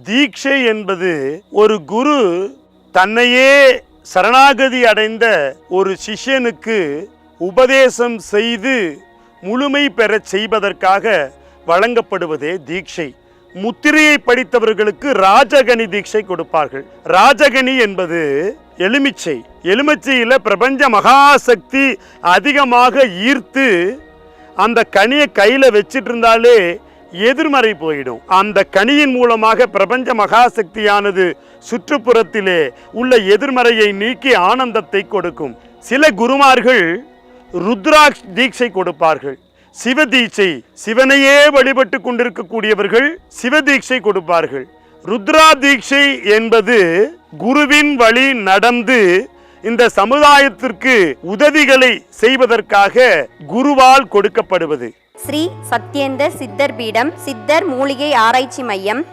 தீட்சை என்பது ஒரு குரு தன்னையே சரணாகதி அடைந்த ஒரு சிஷ்யனுக்கு உபதேசம் செய்து முழுமை பெறச் செய்வதற்காக வழங்கப்படுவதே தீட்சை. முத்திரையை படித்தவர்களுக்கு ராஜகனி தீட்சை கொடுப்பார்கள். ராஜகனி என்பது எலுமிச்சை. எலுமிச்சையில பிரபஞ்ச மகாசக்தி அதிகமாக ஈர்த்து அந்த கனியை கையில வச்சிட்டு இருந்தாலே எதிர்மறை போயிடும். அந்த கனியின் மூலமாக பிரபஞ்ச மகாசக்தியானது சுற்றுப்புறத்திலே உள்ள எதிர்மறையை நீக்கி ஆனந்தத்தை கொடுக்கும். சில குருமார்கள் ருத்ராட்ச தீட்சை கொடுப்பார்கள். சிவ தீட்சை, சிவனையே வழிபட்டு கொண்டிருக்கக்கூடியவர்கள் சிவ தீட்சை கொடுப்பார்கள். ருத்ரா தீட்சை என்பது குருவின் வழி நடந்து இந்த சமுதாயத்திற்கு உதவிகளை செய்வதற்காக குருவால் கொடுக்கப்படுவது. ஸ்ரீ சத்யேந்தர் சித்தர் பீடம், சித்தர் மூலிகை ஆராய்ச்சி மையம்,